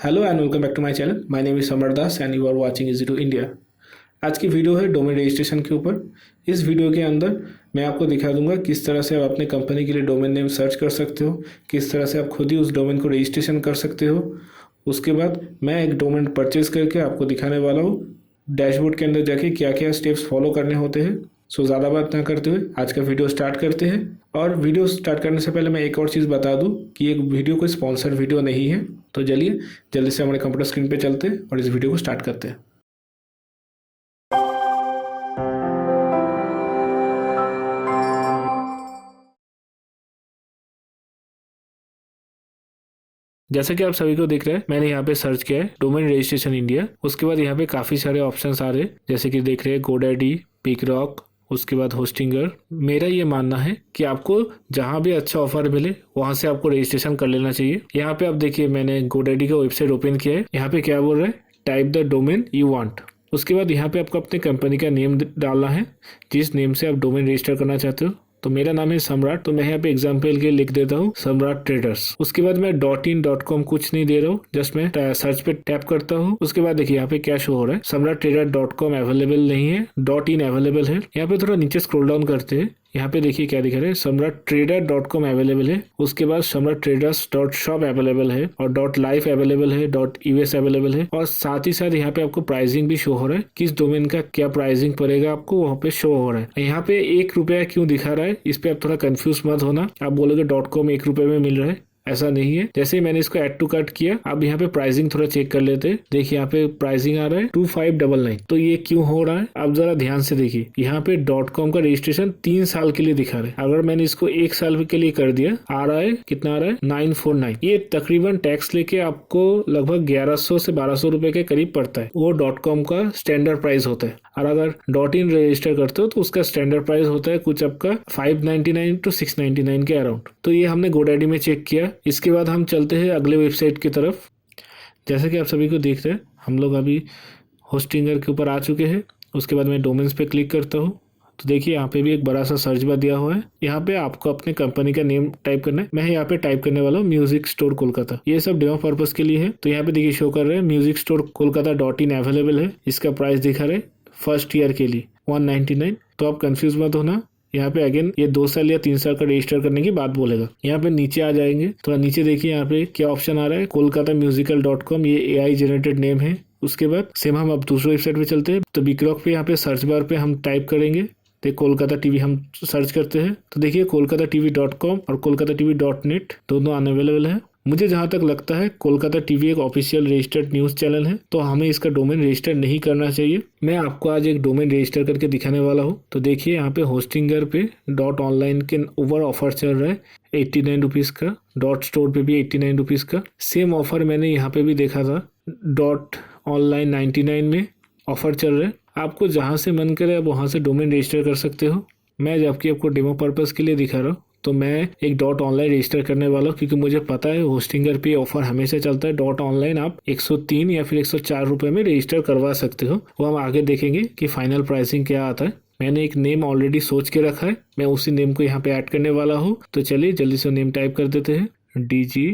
Hello and welcome back to my channel. My name is Samar Das and you are watching easy to India. आज की video है domain registration के ऊपर। इस video के अंदर मैं आपको दिखा दूंगा किस तरह से आप अपने कंपनी के लिए डोमेन नेम सर्च कर सकते हो, किस तरह से आप खुद ही उस डोमेन को रजिस्ट्रेशन कर सकते हो। उसके बाद मैं एक डोमेन परचेज करके आपको दिखाने वाला हूँ डैशबोर्ड के अंदर जाके क्या क्या स्टेप्स फॉलो करने होते हैं। सो ज़्यादा बात ना करते हुए आज का वीडियो स्टार्ट करते हैं। और वीडियो स्टार्ट करने से पहले मैं एक और चीज़ बता दूं कि एक वीडियो कोई स्पॉन्सर वीडियो नहीं है। तो चलिए जल्दी से हमारे कंप्यूटर स्क्रीन पे चलते हैं और इस वीडियो को स्टार्ट करते हैं। जैसा कि आप सभी को दिख रहा है, मैंने यहाँ पे सर्च किया है डोमेन रजिस्ट्रेशन इंडिया। उसके बाद यहाँ पे काफ़ी सारे ऑप्शंस आ रहे हैं, जैसे कि देख रहे हैं गोडैडी, पिकरॉक, उसके बाद होस्टिंगर। मेरा ये मानना है कि आपको जहाँ भी अच्छा ऑफर मिले वहाँ से आपको रजिस्ट्रेशन कर लेना चाहिए। यहाँ पे आप देखिए मैंने गोडैडी का वेबसाइट ओपन किया है। यहाँ पे क्या बोल रहा है, type the domain you want. उसके बाद यहाँ पे आपको अपने कंपनी का नेम डालना है, जिस नेम से आप डोमेन रजिस्टर करना चाहते हो। तो मेरा नाम है सम्राट, तो मैं यहाँ पे एग्जाम्पल के लिख देता हूँ सम्राट ट्रेडर्स। उसके बाद मैं .in.com कुछ नहीं दे रहा हूँ, जस्ट मैं सर्च पे टैप करता हूँ। उसके बाद देखिए यहाँ पे क्या शो हो रहा है, सम्राट ट्रेडर .com अवेलेबल नहीं है, .in अवेलेबल है। यहाँ पे थोड़ा नीचे स्क्रॉल डाउन करते हैं, यहाँ पे देखिए क्या दिखा रहा है, सम्राट ट्रेडर .com अवेलेबल है। उसके बाद सम्राट ट्रेडर्स .shop अवेलेबल है और .life अवेलेबल है, .us अवेलेबल है। और साथ ही साथ यहाँ पे आपको प्राइसिंग भी शो हो रहा है, किस डोमेन का क्या प्राइसिंग पड़ेगा आपको वहाँ पे शो हो रहा है। यहाँ पे ₹1 क्यों दिखा रहा है, इस पे आप थोड़ा कंफ्यूज मत होना। आप बोलोगे .com ₹1 में मिल रहा है, ऐसा नहीं है। जैसे मैंने इसको ऐड टू कार्ट किया, अब यहाँ पे प्राइसिंग थोड़ा चेक कर लेते हैं। देखिए यहाँ पे प्राइसिंग आ रहा है 2599। तो ये क्यों हो रहा है, आप जरा ध्यान से देखिए। यहाँ पे .com का रजिस्ट्रेशन 3 साल के लिए दिखा रहा है। अगर मैंने इसको 1 साल के लिए कर दिया, आ रहा है कितना आ रहा है 949। ये तकरीबन टैक्स लेके आपको लगभग 1100 से 1200 रुपए के करीब पड़ता है। वो .com का स्टैंडर्ड प्राइस होता है। और अगर .in रजिस्टर करते हो तो उसका स्टैंडर्ड प्राइस होता है कुछ आपका 599 to 699 के अराउंड। तो ये हमने गोडैडी में चेक किया। इसके बाद हम चलते हैं अगले वेबसाइट की तरफ। जैसे कि आप सभी को देख रहे हैं, हम लोग अभी होस्टिंगर के ऊपर आ चुके हैं। उसके बाद मैं डोमेन्स पे क्लिक करता हूँ, तो देखिए यहाँ पे भी एक बड़ा सा सर्च बार दिया हुआ है। यहाँ पे आपको अपने कंपनी का नेम टाइप करना है। मैं यहाँ पे टाइप करने वाला हूँ म्यूजिक स्टोर कोलकाता। ये सब डेमो पर्पस के लिए है। तो यहाँ पे देखिए शो कर रहे हैं music store Kolkata .in available है। इसका प्राइस दिखा रहे फर्स्ट ईयर के लिए 199। तो आप कंफ्यूज मत होना, यहाँ पे अगेन ये 2 साल या 3 साल का रजिस्टर करने की बात बोलेगा। यहाँ पे नीचे आ जाएंगे, थोड़ा नीचे देखिए यहाँ पे क्या ऑप्शन आ रहा है, कोलकाता म्यूजिकल .com। ये AI जनरेटेड नेम है। उसके बाद सेम हम अब दूसरे वेबसाइट पे चलते हैं। तो बिकरॉक पे यहाँ पे सर्च बार पे हम टाइप करेंगे, तो कोलकाता टीवी हम सर्च करते हैं। तो देखिए कोलकाता टीवी .com और कोलकाता टीवी .net दोनों अनअवेलेबल है। मुझे जहां तक लगता है कोलकाता टीवी एक ऑफिशियल रजिस्टर्ड न्यूज़ चैनल है, तो हमें इसका डोमेन रजिस्टर नहीं करना चाहिए। मैं आपको आज एक डोमेन रजिस्टर करके दिखाने वाला हूँ। तो देखिए यहाँ पे होस्टिंगर पे .online के ऊपर ऑफर चल रहा है 89 रुपीज़ का। .store पे भी 89 रुपीज़ का। सेम ऑफर मैंने यहाँ पे भी देखा था, .online 99 में ऑफर चल रहा है। आपको जहाँ से मन करे आप वहाँ से डोमेन रजिस्टर कर सकते हो। मैं जबकि आपको डेमो पर्पस के लिए दिखा रहा हूँ, तो मैं एक .online रजिस्टर करने वाला हूँ, क्योंकि मुझे पता है होस्टिंगर पे ऑफर हमेशा चलता है। .online आप 103 या फिर 104 रुपए में रजिस्टर करवा सकते हो। वो हम आगे देखेंगे कि फाइनल प्राइसिंग क्या आता है। मैंने एक नेम ऑलरेडी सोच के रखा है, मैं उसी नेम को यहाँ पे ऐड करने वाला हूँ। तो चलिए जल्दी से नेम टाइप कर देते हैं, DG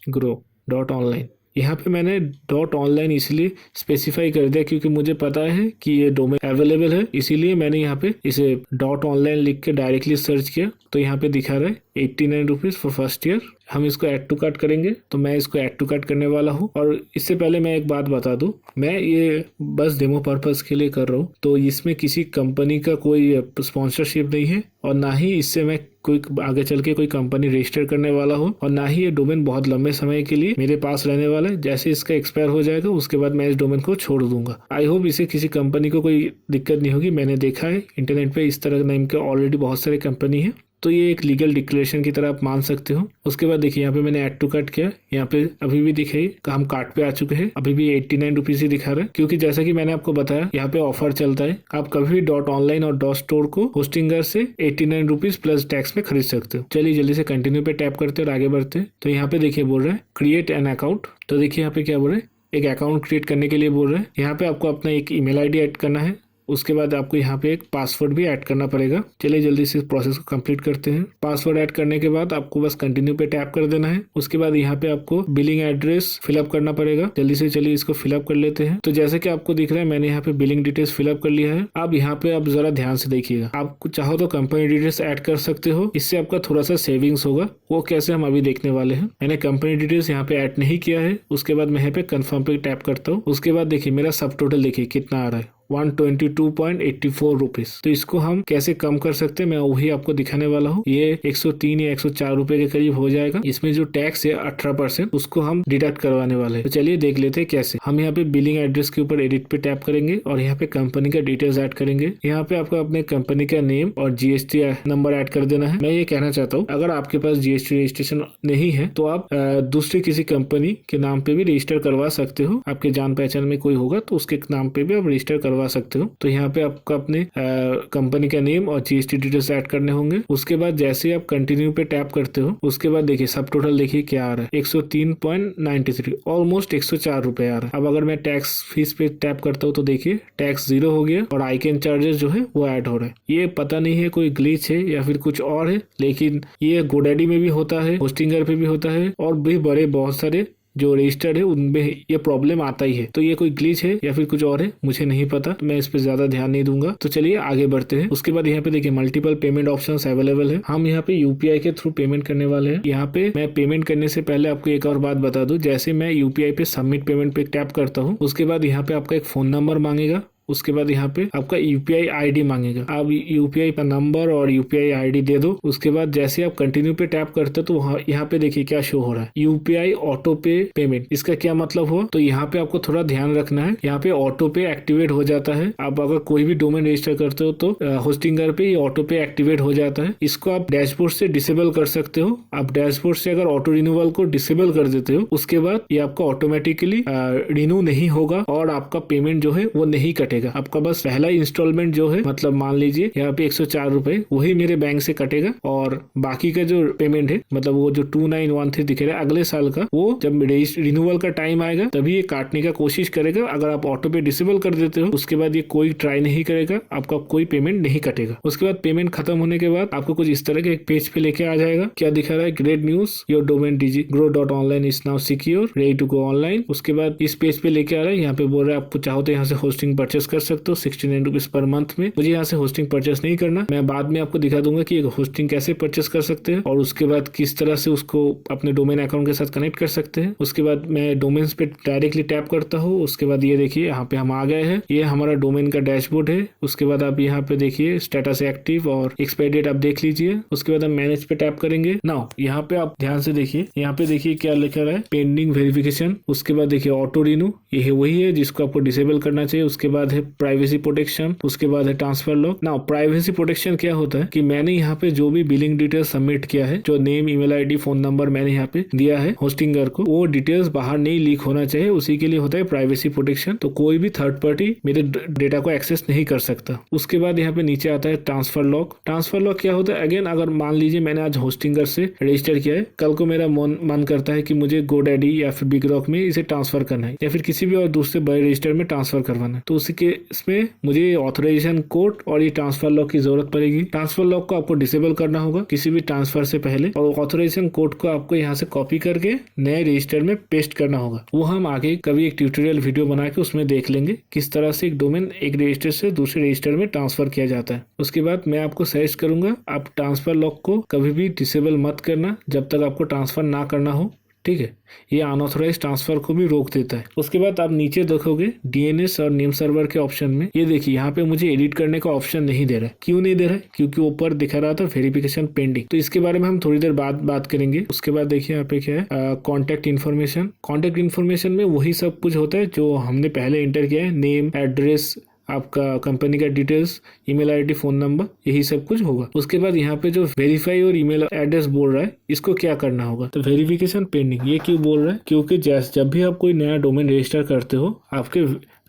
Grow .online। यहाँ पे मैंने .online इसलिए स्पेसिफाई कर दिया क्योंकि मुझे पता है कि ये डोमेन अवेलेबल है, इसीलिए मैंने यहाँ पे इसे .online लिख के डायरेक्टली सर्च किया। तो यहाँ पे दिखा रहा है 89 रुपीज़ फॉर फर्स्ट ईयर। हम इसको ऐड टू कार्ट करेंगे, तो मैं इसको ऐड टू कार्ट करने वाला हूँ। और इससे पहले मैं एक बात बता दूं, मैं ये बस डेमो पर्पस के लिए कर रहा हूँ। तो इसमें किसी कंपनी का कोई स्पॉन्सरशिप नहीं है, और ना ही इससे मैं कोई आगे चल के कोई कंपनी रजिस्टर करने वाला हूँ, और ना ही ये डोमेन बहुत लंबे समय के लिए मेरे पास रहने वाला है। जैसे इसका एक्सपायर हो जाएगा उसके बाद मैं इस डोमेन को छोड़ दूंगा। आई होप इसे किसी कंपनी को कोई दिक्कत नहीं होगी। मैंने देखा है इंटरनेट पे इस तरह नेम के ऑलरेडी बहुत सारे कंपनी है, तो ये एक लीगल डिक्लेरेशन की तरह आप मान सकते हो। उसके बाद देखिए यहाँ पे मैंने ऐड टू कार्ट किया। यहाँ पे अभी भी दिखाई हम कार्ट पे आ चुके हैं, अभी भी 89 रुपीज़ ही दिखा रहा है, क्योंकि जैसा कि मैंने आपको बताया यहाँ पे ऑफर चलता है। आप कभी भी .online और .store को होस्टिंगर से 89 रुपीज़ प्लस टैक्स में खरीद सकते हो। चलिए जल्दी से कंटिन्यू पे टैप करते हैं और आगे बढ़ते हैं। तो यहाँ पे देखिए बोल रहा है क्रिएट एन अकाउंट। तो देखिए यहाँ पे क्या बोल रहे हैं, एक अकाउंट क्रिएट करने के लिए बोल रहे हैं। यहाँ पे आपको अपना एक email ID ऐड करना है। उसके बाद आपको यहाँ पे एक पासवर्ड भी ऐड करना पड़ेगा। चलिए जल्दी से इस प्रोसेस को कंप्लीट करते हैं। पासवर्ड ऐड करने के बाद आपको बस कंटिन्यू पे टैप कर देना है। उसके बाद यहाँ पे आपको बिलिंग एड्रेस फिलअप करना पड़ेगा। जल्दी से चलिए इसको फिलअप कर लेते हैं। तो जैसे कि आपको दिख रहा है मैंने यहाँ पे बिलिंग डिटेल्स फिलअप कर लिया है। अब यहाँ पे आप जरा ध्यान से देखिएगा, आप चाहो तो कंपनी डिटेल्स ऐड कर सकते हो, इससे आपका थोड़ा सा सेविंग्स होगा। वो कैसे हम अभी देखने वाले हैं। मैंने कंपनी डिटेल्स यहाँ पे ऐड नहीं किया है। उसके बाद मैं यहाँ पे कंफर्म पे टैप करता हूँ। उसके बाद देखिए मेरा सब टोटल देखिए कितना आ रहा है, 122.84 रुपीज। तो इसको हम कैसे कम कर सकते हैं मैं वही आपको दिखाने वाला हूँ। ये 103 या 104 रुपए के करीब हो जाएगा। इसमें जो टैक्स है 18% उसको हम डिडक्ट करवाने वाले हैं। तो चलिए देख लेते हैं कैसे। हम यहाँ पे बिलिंग एड्रेस के ऊपर एडिट पे टैप करेंगे और यहाँ पे कंपनी का डिटेल्स ऐड करेंगे। यहाँ पे आपको अपने कंपनी का नेम और जीएसटी नंबर ऐड कर देना है। मैं ये कहना चाहता हूँ अगर आपके पास जीएसटी रजिस्ट्रेशन नहीं है तो आप दूसरी किसी कंपनी के नाम पे भी रजिस्टर करवा सकते हो। आपके जान पहचान में कोई होगा तो उसके नाम पे भी आप रजिस्टर करवा सकते हो। तो यहाँ पे आपको अपने कंपनी का नेम और जीएसटी डिटेल्स ऐड करने होंगे। उसके बाद जैसे आप कंटिन्यू पे टैप करते हो उसके बाद देखिए सब टोटल देखिए क्या आ रहा है, 103.93, ऑलमोस्ट 104 रुपए आ रहा है। अब अगर मैं टैक्स फीस पे टैप करता हूँ तो देखिए टैक्स 0 हो गया और आईकैन चार्जेस जो है वो ऐड हो रहा है। ये पता नहीं है कोई ग्लिच है या फिर कुछ और है, लेकिन ये गोडैडी में भी होता है, होस्टिंगर पे भी होता है और भी बड़े बहुत सारे जो रजिस्टर्ड है उनमें ये प्रॉब्लम आता ही है। तो ये कोई ग्लिच है या फिर कुछ और है मुझे नहीं पता, मैं इस पे ज्यादा ध्यान नहीं दूंगा। तो चलिए आगे बढ़ते हैं। उसके बाद यहाँ पे देखिए मल्टीपल पेमेंट ऑप्शंस अवेलेबल है। हम यहाँ पे यूपीआई के थ्रू पेमेंट करने वाले हैं। यहाँ पे मैं पेमेंट करने से पहले आपको एक और बात बता दूं, जैसे मैं यूपीआई पे सबमिट पेमेंट पे टैप करता हूँ उसके बाद यहाँ पे आपका एक फोन नंबर मांगेगा। उसके बाद यहाँ पे आपका यूपीआई आईडी मांगेगा। आप यूपीआई का नंबर और यूपीआई आईडी दे दो। उसके बाद जैसे आप कंटिन्यू पे टैप करते हो तो यहाँ पे देखिए क्या शो हो रहा है, यूपीआई ऑटो पे पेमेंट। इसका क्या मतलब हुआ, तो यहाँ पे आपको थोड़ा ध्यान रखना है। यहाँ पे ऑटो पे एक्टिवेट हो जाता है। आप अगर कोई भी डोमेन रजिस्टर करते हो तो होस्टिंगर पे ये ऑटो पे एक्टिवेट हो जाता है। इसको आप डैशबोर्ड से डिसेबल कर सकते हो। आप डैशबोर्ड से अगर ऑटो रिन्यूअल को डिसेबल कर देते हो उसके बाद ये आपका ऑटोमेटिकली रिन्यू नहीं होगा और आपका पेमेंट जो है वो नहीं कटेगा। आपका बस पहला इंस्टॉलमेंट जो है, मतलब मान लीजिए यहाँ पे 104 रुपए वही मेरे बैंक से कटेगा और बाकी का जो पेमेंट है मतलब वो जो 2913 दिख रहा है अगले साल का, वो जब रिन्यूअल का टाइम आएगा तभी ये काटने का कोशिश करेगा। अगर आप ऑटो पे डिसेबल कर देते हो उसके बाद ये कोई ट्राई नहीं करेगा, आपका कोई पेमेंट नहीं कटेगा। उसके बाद पेमेंट खत्म होने के बाद आपको कुछ इस तरह के एक पेज पे लेके आ जाएगा। क्या दिखा रहा है, great news, your domain grow.online is now secure, ready to go online. उसके बाद इस पेज पे लेके आ रहा है। यहाँ पे बोल रहा है आपको चाहो तो यहाँ से होस्टिंग परचेस कर सकते हो 69 रुपीज पर मंथ में। मुझे यहाँ से होस्टिंग परचेस नहीं करना, मैं बाद में आपको दिखा दूंगा कि होस्टिंग कैसे परचेस कर सकते हैं और उसके बाद किस तरह से उसको अपने डोमेन अकाउंट के साथ कनेक्ट कर सकते हैं। उसके बाद मैं डोमेन्स पे डायरेक्टली टैप करता हूँ। उसके बाद ये देखिए यहाँ पे हम आ गए हैं, ये हमारा डोमेन का डैशबोर्ड है। उसके बाद आप यहाँ पे देखिए स्टेटस एक्टिव और एक्सपायरी डेट आप देख लीजिए। उसके बाद हम मैनेज पे टैप करेंगे। नाउ यहाँ पे आप ध्यान से देखिए, यहाँ पे देखिए क्या लिखा रहा है, पेंडिंग वेरिफिकेशन। उसके बाद देखिए ऑटो रिन्यू, ये वही है जिसको आपको डिसेबल करना चाहिए। उसके बाद है प्राइवेसी प्रोटेक्शन, उसके बाद है transfer lock. Now privacy protection क्या होता है कि मैंने यहाँ पे जो भी बिलिंग डिटेल्स सबमिट किया है, जो name, email ID, phone number मैंने यहाँ पे दिया है होस्टिंगर को, वो डिटेल्स बाहर नहीं लीक होना चाहिए। उसी के लिए होता है प्राइवेसी प्रोटेक्शन। तो कोई भी थर्ड पार्टी मेरे डेटा को एक्सेस नहीं कर सकता। उसके बाद यहाँ पे नीचे आता है ट्रांसफर लॉक। ट्रांसफर लॉक क्या होता है, अगेन अगर मान लीजिए मैंने आज होस्टिंगर से रजिस्टर किया है, कल को मेरा मन करता है कि मुझे गोडैडी या फिर बिग रॉक में इसे ट्रांसफर करना है या फिर किसी भी और दूसरे बड़े रजिस्टर में ट्रांसफर करवाना है, तो उसी के इसमें मुझे ऑथराइजेशन कोड और ये ट्रांसफर लॉक की जरूरत पड़ेगी। ट्रांसफर लॉक को आपको डिसेबल करना होगा किसी भी ट्रांसफर से पहले और ऑथराइजेशन कोड को आपको यहाँ से कॉपी करके नए रजिस्टर में पेस्ट करना होगा। वो हम आगे कभी एक ट्यूटोरियल वीडियो बना के उसमें देख लेंगे किस तरह से एक डोमेन एक रजिस्टर से दूसरे रजिस्टर में ट्रांसफर किया जाता है। उसके बाद मैं आपको सजेस्ट करूंगा आप ट्रांसफर लॉक को कभी भी डिसेबल मत करना जब तक आपको ट्रांसफर ना करना हो, ठीक है। ये अनऑथराइज ट्रांसफर को भी रोक देता है। उसके बाद आप नीचे देखोगे डीएनएस और नेम सर्वर के ऑप्शन में, ये देखिए यहाँ पे मुझे एडिट करने का ऑप्शन नहीं दे रहा है। क्यों नहीं दे रहा है, क्योंकि ऊपर दिखा रहा था वेरिफिकेशन पेंडिंग। तो इसके बारे में हम थोड़ी देर बाद बात करेंगे। उसके बाद देखिए यहाँ पे क्या है, कॉन्टैक्ट इन्फॉर्मेशन। कॉन्टैक्ट इन्फॉर्मेशन में वही सब कुछ होता है जो हमने पहले एंटर किया है, नेम, एड्रेस, आपका कंपनी का details, email ID, phone number, यही सब कुछ होगा। उसके बाद यहाँ पे जो वेरीफाई और ईमेल एड्रेस बोल रहा है, इसको क्या करना होगा, तो वेरिफिकेशन पेंडिंग। ये क्यों बोल रहा है, क्योंकि जब भी आप कोई नया डोमेन रजिस्टर करते हो आपके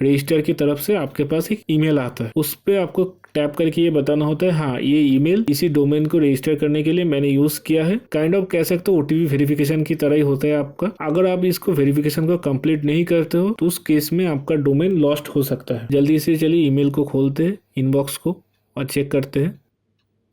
रजिस्टर की तरफ से आपके पास एक ईमेल आता है, उस पे आपको टैप करके ये बताना होता है हाँ ये ईमेल इसी डोमेन को रजिस्टर करने के लिए मैंने यूज किया है। काइंड ऑफ कह सकते हो ओटीपी वेरिफिकेशन की तरह ही होता है आपका। अगर आप इसको वेरिफिकेशन को कंप्लीट नहीं करते हो तो उस केस में आपका डोमेन लॉस्ट हो सकता है। जल्दी से चलिए ईमेल को खोलते हैं, इनबॉक्स को, और चेक करते हैं।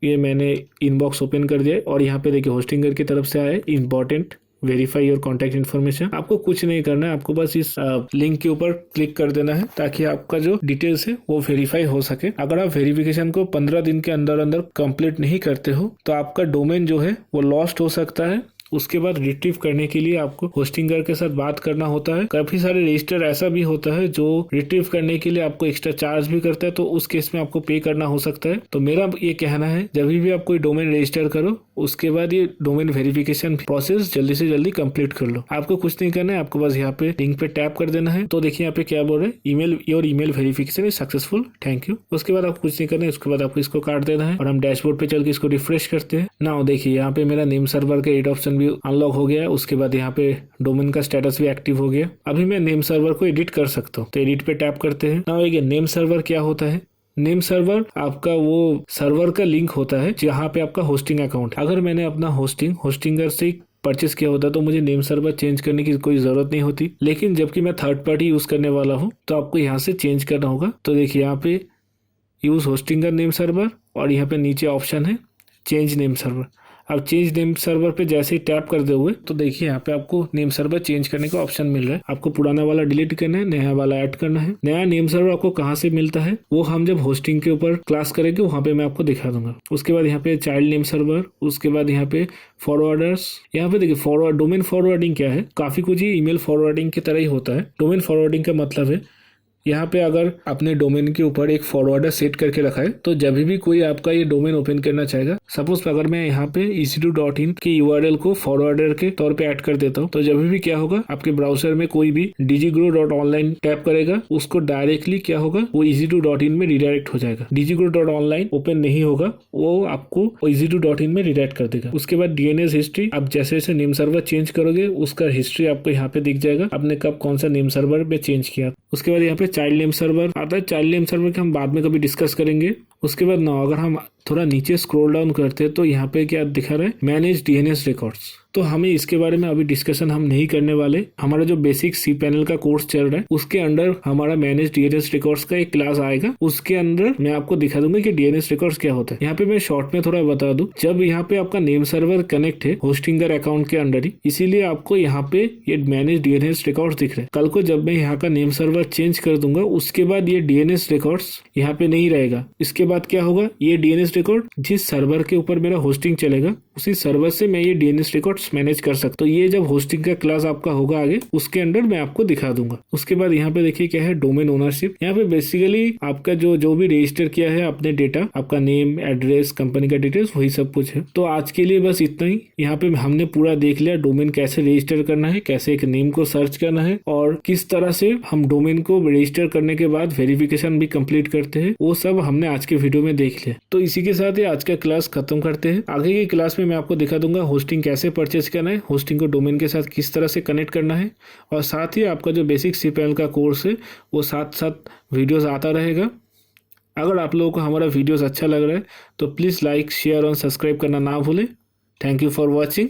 ये मैंने इनबॉक्स ओपन कर दिया और यहाँ पे देखिए होस्टिंगर की तरफ से आया है important verify your contact information. आपको कुछ नहीं करना है, आपको बस इस लिंक के ऊपर क्लिक कर देना है ताकि आपका जो डिटेल्स है वो वेरीफाई हो सके। अगर आप वेरिफिकेशन को 15 दिन के अंदर अंदर कंप्लीट नहीं करते हो तो आपका डोमेन जो है वो लॉस्ट हो सकता है। उसके बाद रिट्रीव करने के लिए आपको होस्टिंगर के साथ बात करना होता है। काफी सारे रजिस्टर ऐसा भी होता है जो रिट्रीव करने के लिए आपको एक्स्ट्रा चार्ज भी करता है, तो उस केस में आपको पे करना हो सकता है। तो मेरा ये कहना है जब भी आप कोई डोमेन रजिस्टर करो उसके बाद ये डोमेन वेरिफिकेशन प्रोसेस जल्दी से जल्दी कंप्लीट कर लो। आपको कुछ नहीं करना है, आपको बस यहाँ पे लिंक पे टैप कर देना है। तो देखिए यहाँ पे क्या बोल रहे हैं, email your email verification is successful, thank you. उसके बाद आपको कुछ नहीं करना है, उसके बाद आपको इसको काट देना है और हम डैशबोर्ड पे चल के इसको रिफ्रेश करते हैं। नाउ देखिए यहाँ पे मेरा नेम सर्वर का एडिट ऑप्शन भी अनलॉक हो गया है। उसके बाद यहाँ पे डोमेन का स्टेटस भी एक्टिव हो गया। अभी मैं नेम सर्वर को एडिट कर सकता हूँ, तो एडिट पे टैप करते हैं। नाउ ये नेम सर्वर क्या होता है, नेम सर्वर आपका वो सर्वर का लिंक होता है जहाँ पे आपका होस्टिंग अकाउंट। अगर मैंने अपना होस्टिंगर से परचेस किया होता तो मुझे नेम सर्वर चेंज करने की कोई जरूरत नहीं होती। लेकिन जबकि मैं थर्ड पार्टी यूज करने वाला हूँ तो आपको यहाँ से चेंज करना होगा। तो देखिए यहाँ पे यूज होस्टिंगर नेम सर्वर और यहाँ पे नीचे ऑप्शन है चेंज नेम सर्वर। अब चेंज नेम सर्वर पे जैसे ही टैप कर दोगे तो देखिए यहाँ पे आपको नेम सर्वर चेंज करने का ऑप्शन मिल रहा है। आपको पुराना वाला डिलीट करना है, नया वाला ऐड करना है। नया नेम सर्वर आपको कहाँ से मिलता है वो हम जब होस्टिंग के ऊपर क्लास करेंगे वहाँ पे मैं आपको दिखा दूंगा। उसके बाद यहाँ पे चाइल्ड नेम सर्वर, उसके बाद यहाँ पे फॉरवर्डर्स। यहाँ पे देखिए फॉरवर्ड डोमेन फॉरवर्डिंग क्या है, काफी कुछ ही ईमेल फॉरवर्डिंग की तरह ही होता है। डोमेन फॉरवर्डिंग का मतलब है यहाँ पे अगर आपने डोमेन के ऊपर एक फॉरवर्डर सेट करके रखा है तो जब भी कोई आपका ये डोमेन ओपन करना चाहेगा, सपोज अगर मैं यहाँ पे ec2.in के URL को फॉरवर्डर के तौर पे ऐड कर देता हूँ तो जब भी क्या होगा आपके ब्राउजर में कोई भी digigrow.online टैप करेगा उसको डायरेक्टली क्या होगा वो ec2.in में रिडायरेक्ट हो जाएगा। digigrow.online ओपन नहीं होगा, वो आपको ec2.in में रिडायरेक्ट कर देगा। उसके बाद DNS हिस्ट्री, आप जैसे जैसे नेम सर्वर चेंज करोगे उसका हिस्ट्री आपको यहाँ पे दिख जाएगा, आपने कब कौन सा नेम सर्वर में चेंज किया। उसके बाद यहाँ पे चाइल्ड नेम सर्वर आता है। चाइल्ड नेम सर्वर के हम बाद में कभी डिस्कस करेंगे। उसके बाद ना अगर हम थोड़ा नीचे स्क्रॉल डाउन करते हैं तो यहाँ पे क्या दिखा रहा है, मैनेज DNS रिकॉर्ड्स। तो हमें इसके बारे में अभी डिस्कशन हम नहीं करने वाले। हमारा जो बेसिक cPanel का कोर्स चल रहा है उसके अंडर हमारा मैनेज DNS रिकॉर्ड्स का एक क्लास आएगा। उसके अंदर मैं आपको दिखा दूंगा कि DNS रिकॉर्ड्स क्या होता है। यहाँ पे मैं शॉर्ट में थोड़ा बता दूं, जब यहाँ पे आपका नेम सर्वर कनेक्ट है होस्टिंगर अकाउंट के अंडर ही, इसीलिए आपको यहाँ पे ये मैनेज DNS रिकॉर्ड्स दिख रहे हैं। कल को जब मैं यहाँ का नेम सर्वर चेंज कर दूंगा उसके बाद ये DNS रिकॉर्ड्स यहाँ पे नहीं रहेगा। इसके बाद क्या होगा, ये DNS रिकॉर्ड जिस सर्वर के ऊपर मेरा होस्टिंग चलेगा उसी सर्वर से मैं ये DNS रिकॉर्ड्स मैनेज कर सकता हूँ। ये जब होस्टिंग का क्लास आपका होगा आगे उसके अंदर मैं आपको दिखा दूंगा। उसके बाद यहाँ पे देखिए क्या है, डोमेन ओनरशिप। यहाँ पे बेसिकली आपका जो भी रजिस्टर किया है आपने डेटा, आपका नेम, एड्रेस, कंपनी का डिटेल्स, वही सब कुछ है। तो आज के लिए बस इतना ही। यहाँ पे हमने पूरा देख लिया डोमेन कैसे रजिस्टर करना है, कैसे एक नेम को सर्च करना है और किस तरह से हम डोमेन को रजिस्टर करने के बाद वेरिफिकेशन भी कंप्लीट करते हैं, वो सब हमने आज के वीडियो में देख लिया। तो इसी के साथ ही आज का क्लास खत्म करते हैं। आगे की क्लास में मैं आपको दिखा दूंगा होस्टिंग कैसे परचेज करना है, होस्टिंग को डोमेन के साथ किस तरह से कनेक्ट करना है और साथ ही आपका जो बेसिक cPanel का कोर्स है वो साथ साथ वीडियोस आता रहेगा। अगर आप लोगों को हमारा वीडियोस अच्छा लग रहा है तो प्लीज़ लाइक, शेयर और सब्सक्राइब करना ना भूलें। Thank you for watching.